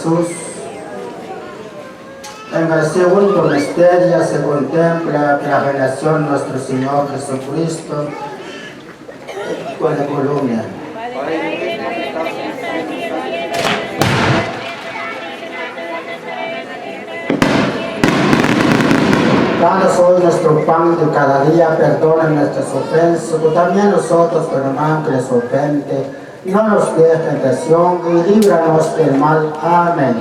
Jesús, en el segundo misterio se contempla la revelación de nuestro Señor Jesucristo con la columna. Danos hoy nuestro pan de cada día, perdona nuestras ofensas, pero también nosotros perdonamos que les ofende. No nos dejes tentación y líbranos del mal. Amén.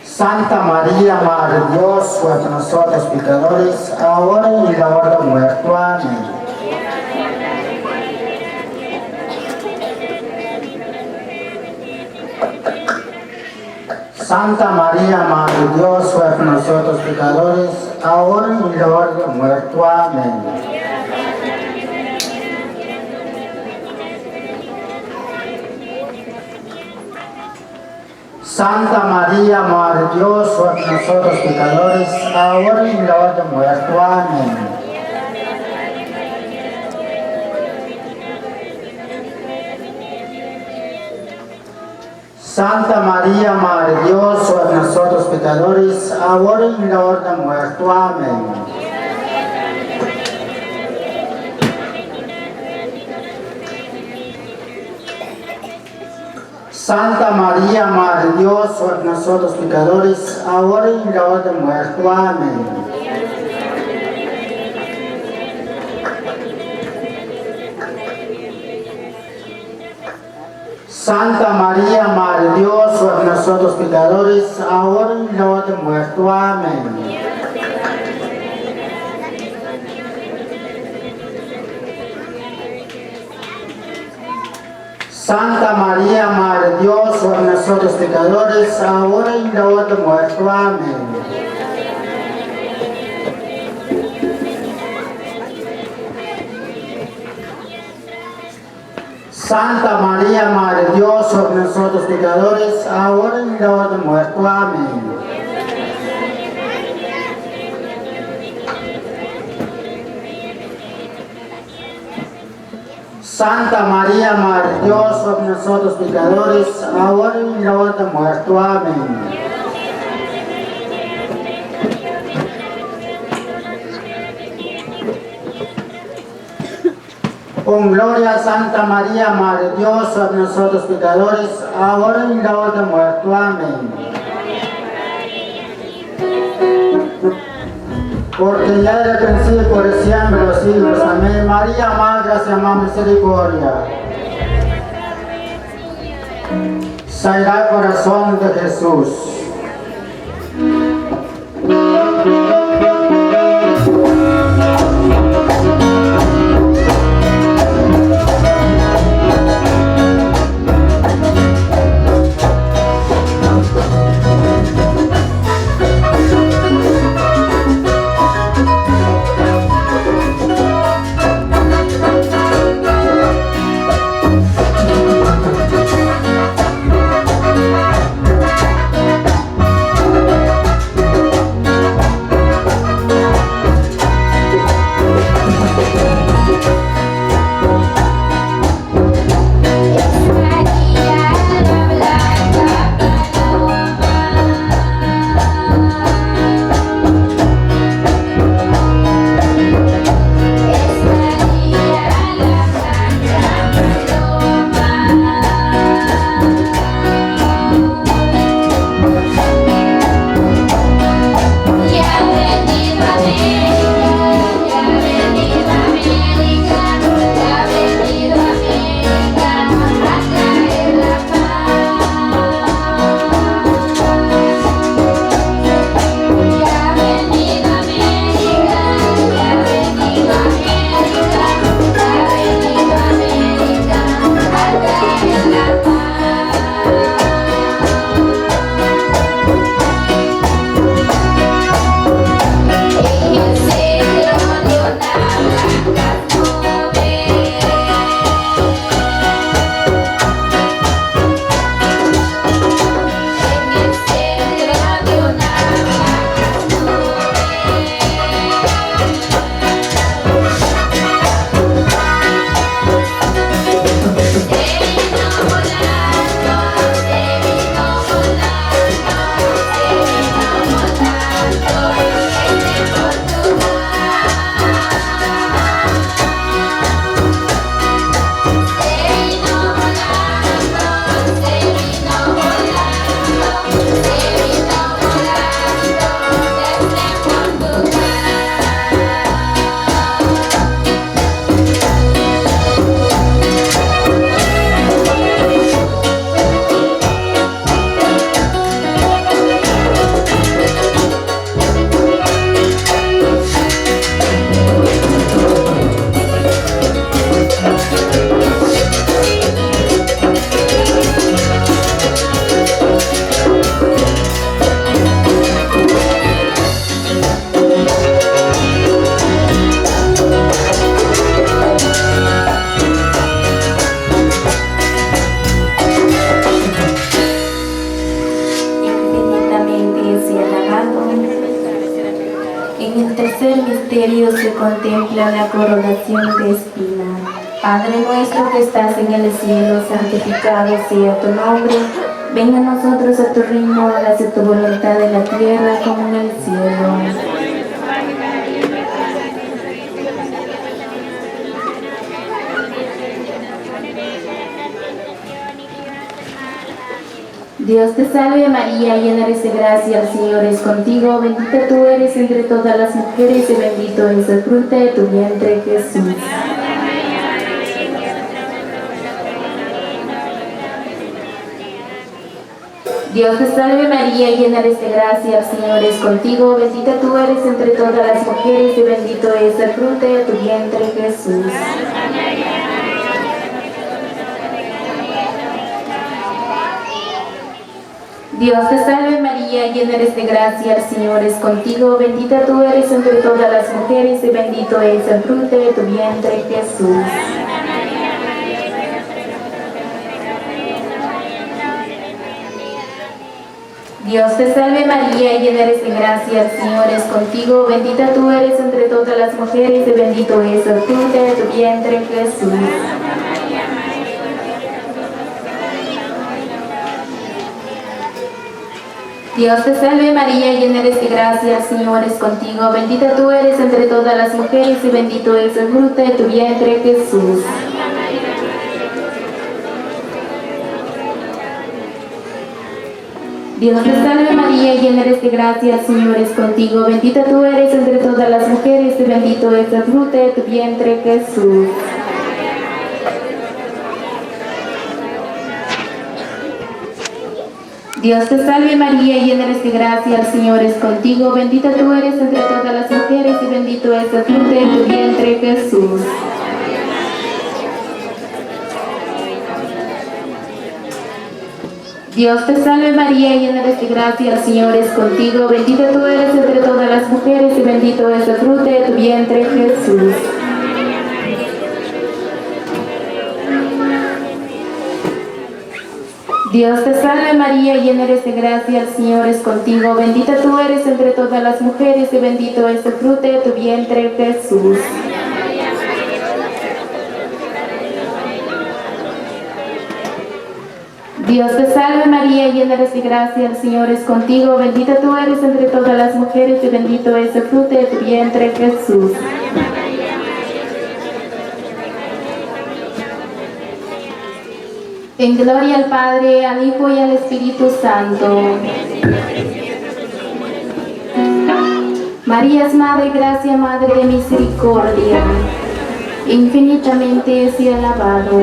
Santa María, Madre de Dios, ruega por nosotros pecadores, ahora y en la hora de muerte. Amén. Santa María, Madre de Dios, ruega por nosotros pecadores, ahora y en la hora de muerte. Amén. Santa María, Madre de Dios, ruega por nosotros pecadores, ahora y en la hora de muerte. Amén. Santa María, Madre de Dios, ruega por nosotros pecadores, ahora y en la hora de muerte. Amén. Santa María, Madre de Dios, ruega por nosotros pecadores, ahora y en la hora de muerte. Amén. Santa María, Madre de Dios, ruega por nosotros pecadores, ahora y en la hora de muerte. Amén. Santa María, Madre de Dios, ruega por nosotros pecadores, ahora y en la hora de muerte. Amén. Santa María, Madre de Dios, ruega por nosotros pecadores, ahora y en la hora de muerte. Amén. Santa María, Madre de Dios, ruega por nosotros pecadores, ahora y en la hora de muerte. Amén. Con gloria a Santa María, Madre de Dios, ruega por nosotros pecadores, ahora y en la hora de muerte. Amén. Porque ya era principio, por siempre, los siglos. Amén. María, Madre, gracia, más misericordia. Sagrado Corazón de Jesús. En el tercer misterio se contempla la coronación de espinas. Padre nuestro que estás en el cielo, santificado sea tu nombre. Venga a nosotros a tu reino, hágase tu voluntad en la tierra como en el cielo. Dios te salve María, llena eres de gracia, el Señor es contigo, bendita tú eres entre todas las mujeres y bendito es el fruto de tu vientre, Jesús. Dios te salve María, llena eres de gracia, el Señor es contigo, bendita tú eres entre todas las mujeres y bendito es el fruto de tu vientre, Jesús. Dios te salve María, llena eres de gracia, el Señor es contigo, bendita tú eres entre todas las mujeres y bendito es el fruto de tu vientre, Jesús. Dios te salve María, llena eres de gracia, el Señor es contigo, bendita tú eres entre todas las mujeres y bendito es el fruto de tu vientre, Jesús. Dios te salve María, llena eres de gracia, el Señor es contigo, bendita tú eres entre todas las mujeres y bendito es el fruto de tu vientre, Jesús. Dios te salve María, llena eres de gracia, el Señor es contigo, bendita tú eres entre todas las mujeres y bendito es el fruto de tu vientre, Jesús. Dios te salve María, llena eres de gracia, el Señor es contigo, bendita tú eres entre todas las mujeres y bendito es el fruto de tu vientre, Jesús. Dios te salve María, llena eres de gracia, el Señor es contigo, bendita tú eres entre todas las mujeres y bendito es el fruto de tu vientre, Jesús. Dios te salve María, llena eres de gracia, el Señor es contigo, bendita tú eres entre todas las mujeres y bendito es el fruto de tu vientre, Jesús. Dios te salve María, llena eres de gracia, el Señor es contigo, bendita tú eres entre todas las mujeres y bendito es el fruto de tu vientre, Jesús. En gloria al Padre, al Hijo y al Espíritu Santo. María es Madre Gracia, Madre de Misericordia. Infinitamente sea alabado.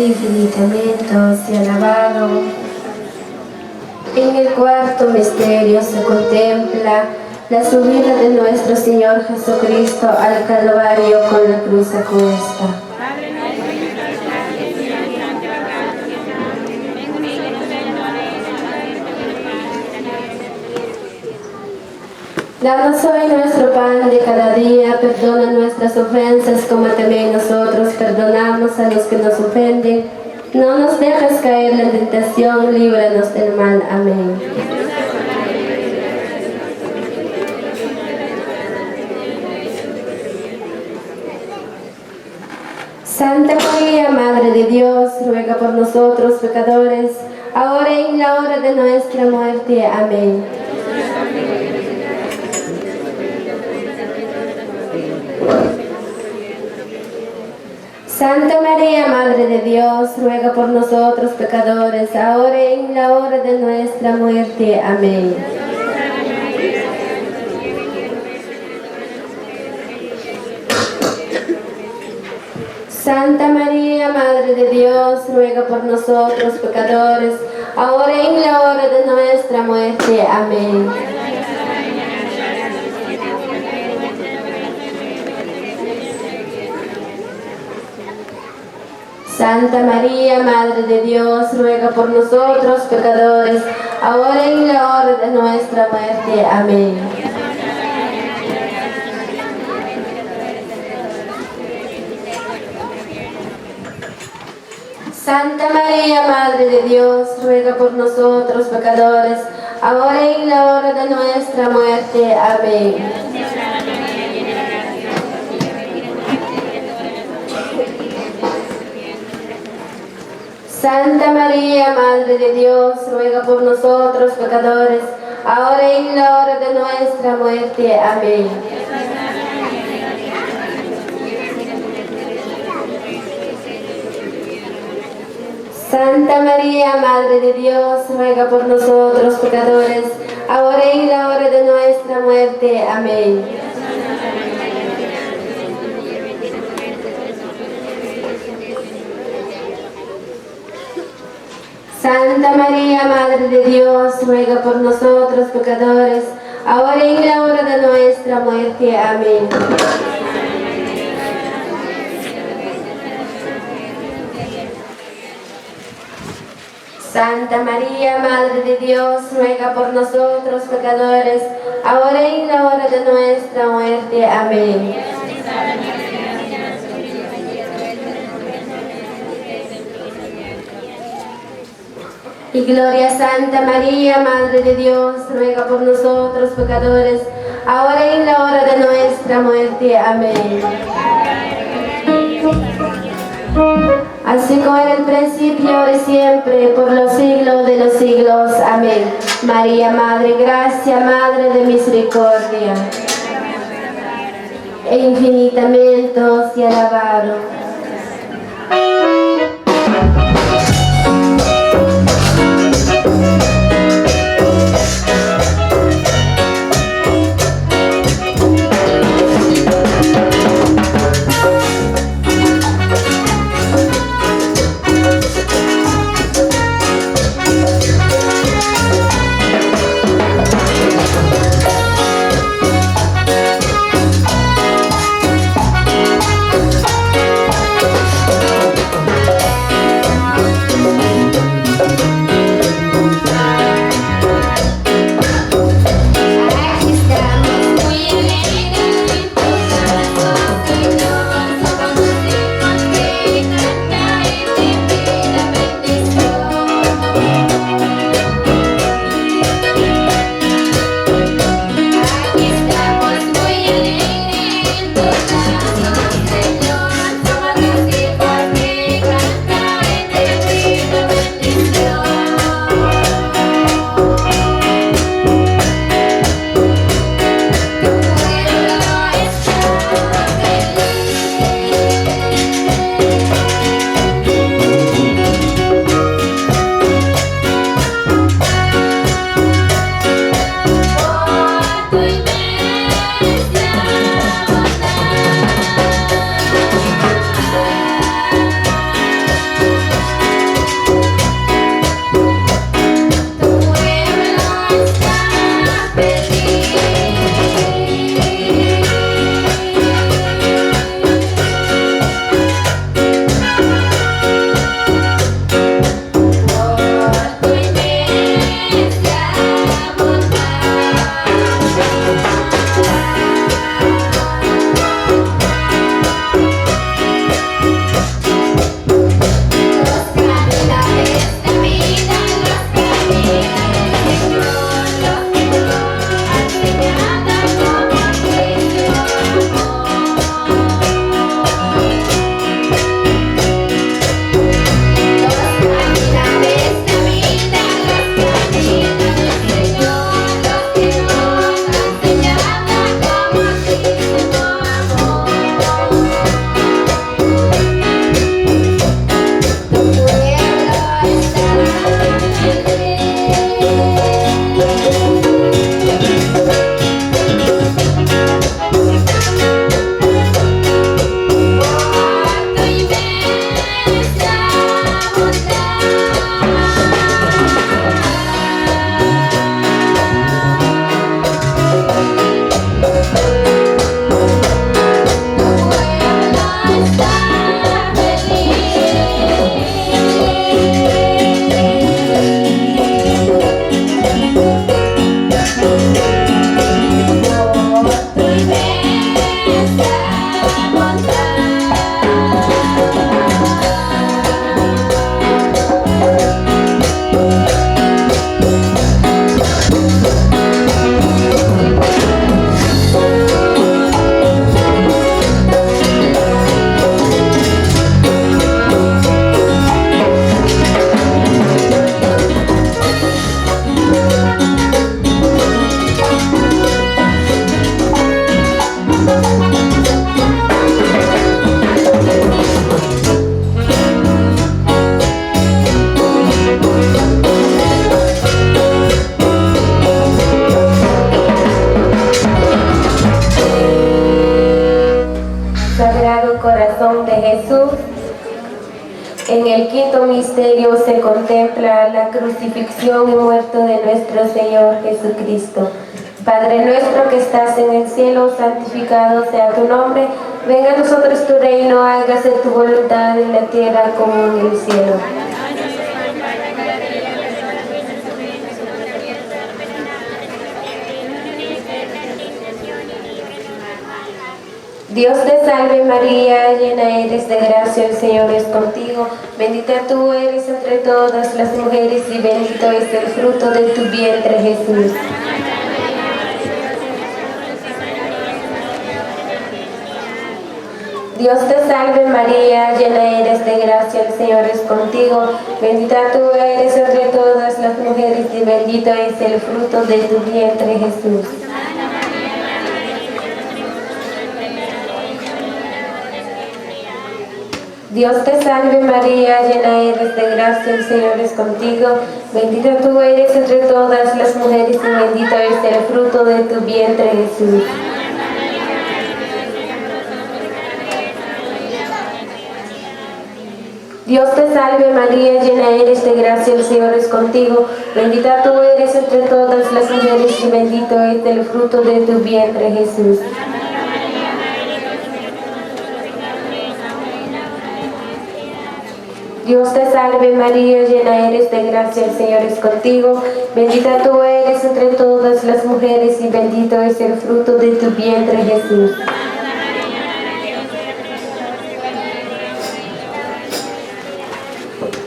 infinitamente sea alabado. En el cuarto misterio se contempla la subida de nuestro Señor Jesucristo al Calvario con la cruz a cuesta. Danos hoy nuestro pan de cada día, perdona nuestras ofensas como también nosotros perdonamos a los que nos ofenden. No nos dejes caer en la tentación, líbranos del mal. Amén. Santa María, Madre de Dios, ruega por nosotros pecadores, ahora y en la hora de nuestra muerte. Amén. Santa María, Madre de Dios, ruega por nosotros pecadores, ahora y en la hora de nuestra muerte. Amén. Santa María, Madre de Dios, ruega por nosotros pecadores, ahora y en la hora de nuestra muerte. Amén. Santa María, Madre de Dios, ruega por nosotros pecadores, ahora y en la hora de nuestra muerte. Amén. Santa María, Madre de Dios, ruega por nosotros pecadores, ahora y en la hora de nuestra muerte. Amén. Santa María, Madre de Dios, ruega por nosotros pecadores, ahora y en la hora de nuestra muerte. Amén. Santa María, Madre de Dios, ruega por nosotros pecadores, ahora y en la hora de nuestra muerte. Amén. Santa María, Madre de Dios, ruega por nosotros pecadores, ahora y en la hora de nuestra muerte. Amén. Santa María, Madre de Dios, ruega por nosotros pecadores, ahora y en la hora de nuestra muerte. Amén. Y gloria a Santa María, Madre de Dios, ruega por nosotros pecadores, ahora y en la hora de nuestra muerte. Amén. Así como en el principio, ahora y siempre, por los siglos de los siglos. Amén. María, Madre de Gracia, Madre de Misericordia, e infinitamente sea alabado. misterio se contempla la crucifixión y muerte de nuestro Señor Jesucristo. Padre nuestro que estás en el cielo, santificado sea tu nombre. Venga a nosotros tu reino, hágase tu voluntad en la tierra como en el cielo. Dios te salve María, llena eres de gracia, el Señor es contigo. Bendita tú eres entre todas las mujeres y bendito es el fruto de tu vientre, Jesús. Dios te salve María, llena eres de gracia, el Señor es contigo. Bendita tú eres entre todas las mujeres y bendito es el fruto de tu vientre, Jesús. Dios te salve María, llena eres de gracia, el Señor es contigo. Bendita tú eres entre todas las mujeres y bendito es el fruto de tu vientre, Jesús. Dios te salve María, llena eres de gracia, el Señor es contigo. Bendita tú eres entre todas las mujeres y bendito es el fruto de tu vientre, Jesús. Dios te salve María, llena eres de gracia, el Señor es contigo. Bendita tú eres entre todas las mujeres y bendito es el fruto de tu vientre, Jesús.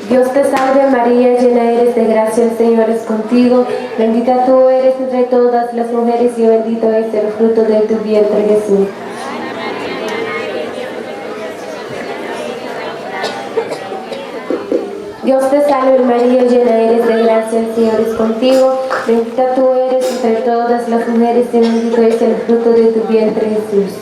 Dios te salve María, llena eres de gracia, el Señor es contigo. Bendita tú eres entre todas las mujeres y bendito es el fruto de tu vientre, Jesús. Dios te salve María, llena eres de gracia, el Señor es contigo. Bendita tú eres entre todas las mujeres y bendito es el fruto de tu vientre, Jesús.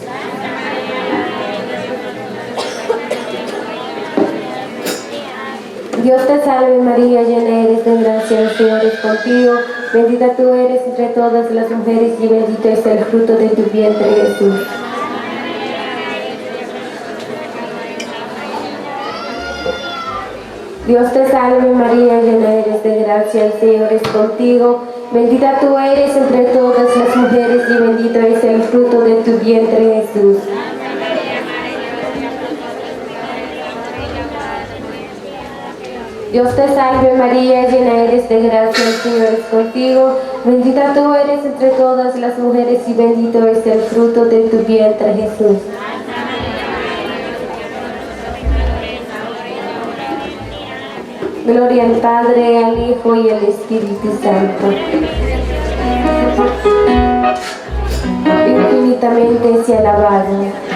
Dios te salve María, llena eres de gracia, el Señor es contigo. Bendita tú eres entre todas las mujeres y bendito es el fruto de tu vientre, Jesús. Dios te salve María, llena eres de gracia, el Señor es contigo. Bendita tú eres entre todas las mujeres y bendito es el fruto de tu vientre, Jesús. Dios te salve María, llena eres de gracia, el Señor es contigo. Bendita tú eres entre todas las mujeres y bendito es el fruto de tu vientre, Jesús. Gloria al Padre, al Hijo y al Espíritu Santo. Infinitamente sea alabado.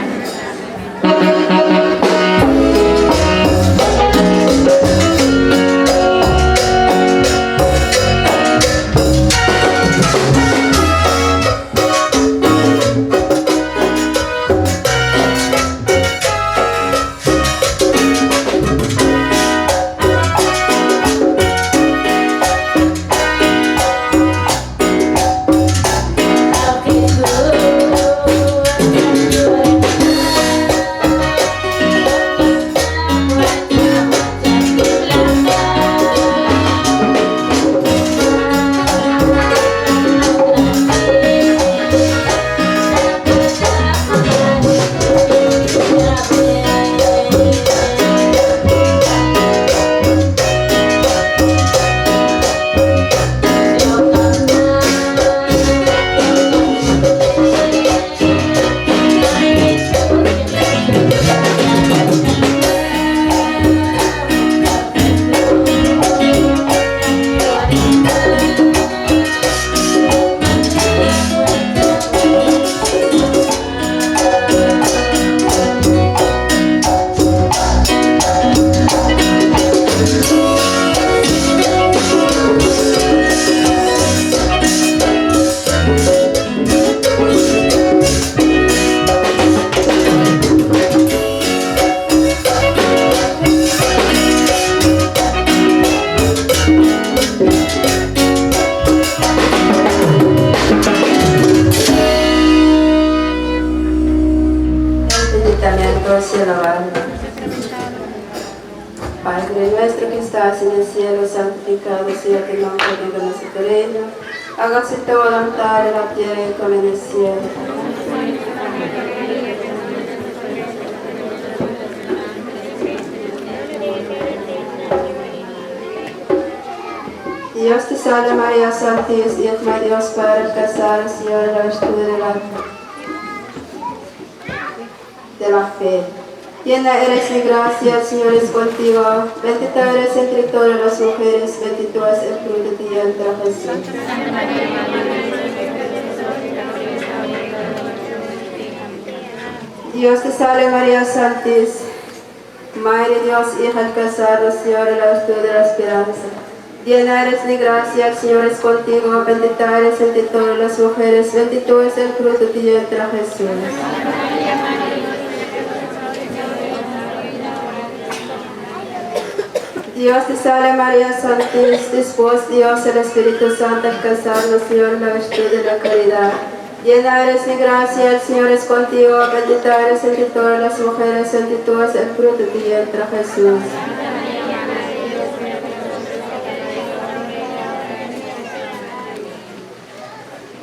Padre nuestro que estás en el cielo, santificado sea tu nombre, venga a tu reino. Hágase tu voluntad en la tierra como en el cielo. Dios te salve María Santísima, Dios Padre, casada, Señor, la virtud de la fe. Llena eres de gracia, el Señor es contigo. Bendita eres entre todas las mujeres, bendito es el fruto de tu vientre, Jesús. Dios te salve María Santísima, Madre de Dios, hija del casado, Señor, la virtud de la esperanza. Llena eres de gracia, el Señor es contigo, bendita eres entre todas las mujeres, bendito es el fruto de tu vientre, Jesús. Dios te salve María Santísima, después Dios el Espíritu Santo al casarnos, Señor, la virtud de la caridad. Llena eres de gracia, el Señor es contigo, bendita eres entre todas las mujeres, bendito es el fruto de tu vientre, Jesús.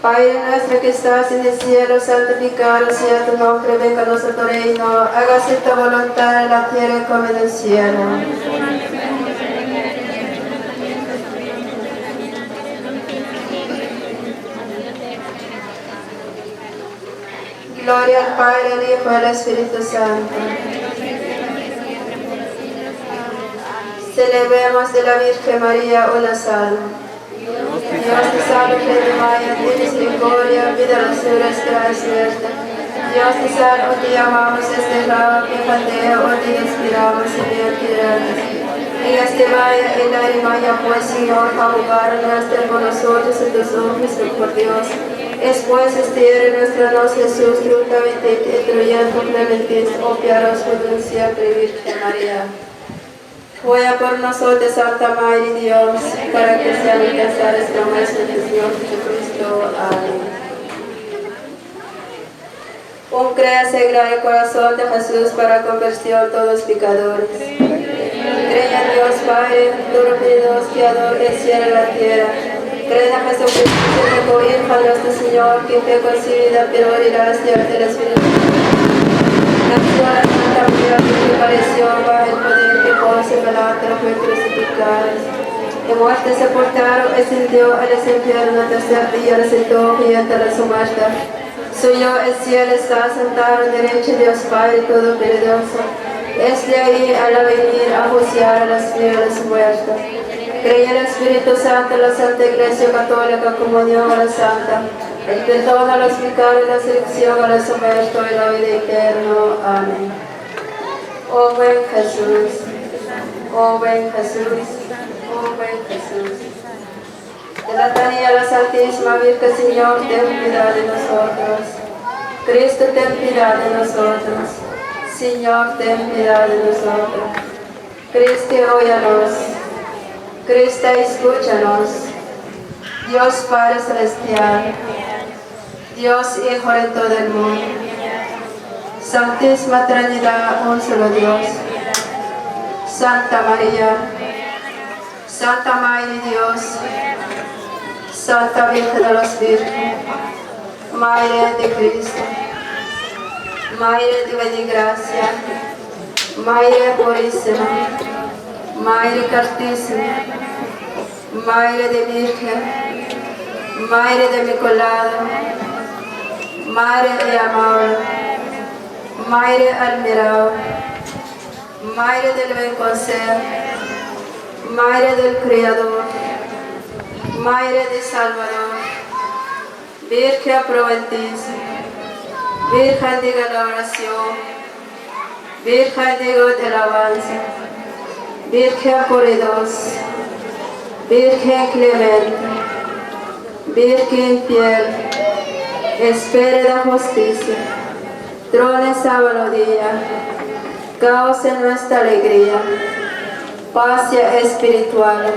Padre nuestro que estás en el cielo, santificado sea tu nombre, venga a nosotros tu reino, hágase tu voluntad en la tierra como en el cielo. Gloria al Padre, al Hijo y al Espíritu Santo. Celebremos de la Virgen María una salva. Dios te salve, Reina María, de misericordia, vida, dulzura, esperanza nuestra. Dios te salve, te llamamos este lado, que pandea, o te inspiramos y bien queremos. En este valle, en la Maya, pues Señor, abogar nuestra con nosotros en tus ojos, por Dios. Es pues este nuestra Dios Jesús, truntamente, instruyendo complementis, o piaros por un siempre, Virgen María. Ruega por nosotros, Santa Madre de Dios, para que sean alcanzadas promesas del Señor Jesucristo. Amén. Un créase gran el corazón de Jesús para conversión todos los pecadores. Cree en Dios Padre, Todopoderoso, Creador del cielo y la tierra. Cree en Jesucristo, Hijo de nuestro Señor, que fue concebida por obra y gracia del Espíritu. Nació la Santa María, que pareció bajo el poder que pose delante de los crucificados. De muerte sepultaron, ascendió a los infiernos, tercer día resucitó y entre su muerte. Suyo el cielo está sentado a la derecha de Dios Padre Todopoderoso. Es de ahí al venir a juzgar a los fieles muertos. Cree en el Espíritu Santo, la Santa Iglesia Católica, comunión a la Santa, el perdón a los pecados, la selección a los muertos y la vida eterna. Amén. Oh buen Jesús, oh buen Jesús, oh buen Jesús. De la Tania la Santísima Virgen, Señor, ten piedad de nosotros. Cristo, ten piedad de nosotros. Señor, ten piedad de nosotros. Cristo, óyanos. Cristo, escúchanos. Dios Padre Celestial, Dios Hijo de todo el mundo, Santísima Trinidad, un solo Dios. Santa María, Santa Madre de Dios, Santa Virgen de los Vírgenes, Madre de Cristo, Madre de gracia, Madre purísima, Madre castísima, Madre de Virgen, Madre de Inmaculada, Madre de amor, Madre admirada, Madre del buen consejo, Madre del Creador, Madre de Salvador, Virgen proventiza, Virgen de la oración, Virgen de alabanza, Virgen puridosa, Virgen clemente, Virgen fiel, espera de justicia, trono sabiduría, causa nuestra alegría, paz espiritual,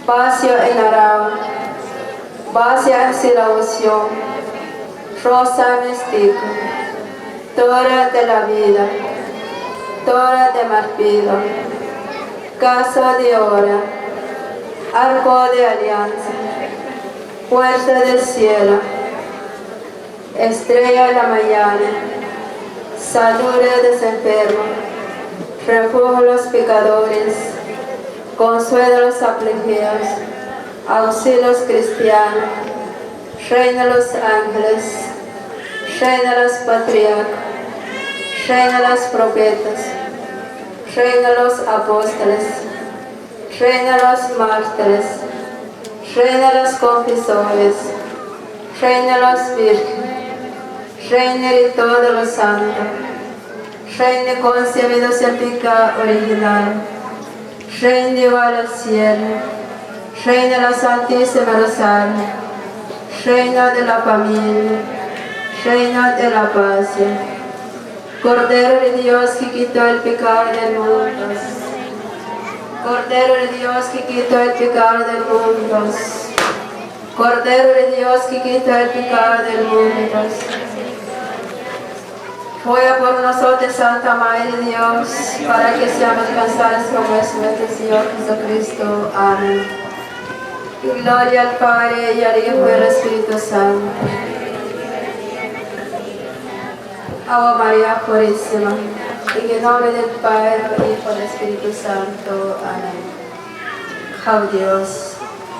paz en arao, paz en salvación, rosa mística, torre de la vida, torre de marfil, casa de oro, arco de alianza, puerta del cielo, estrella de la mañana, salud de los enfermos, refugio de los pecadores, consuelo de los afligidos, auxilio de los cristianos, reina de los ángeles, reina de los patriarcas, reina de los profetas, reina de los apóstoles, reina de los mártires, reina de los confesores, reina de los vírgenes, reina de todos los santos, reina concebido sin pecado original, reina llevada al cielo, reina de la Santísima Rosario, reina de la familia, reina de la paz, Cordero de Dios que quitó el pecado del mundo, Cordero de Dios que quitó el pecado del mundo, Cordero de Dios que quitó el pecado del mundo. Ruega por nosotros, Santa Madre de Dios, para que seamos alcanzados como es nuestro Señor Jesucristo. Amén. Y gloria al Padre, y al Hijo, y al Espíritu Santo. Ave María Purísima, en el nombre del Padre, del Hijo y del Espíritu Santo. Amén. Oh Dios,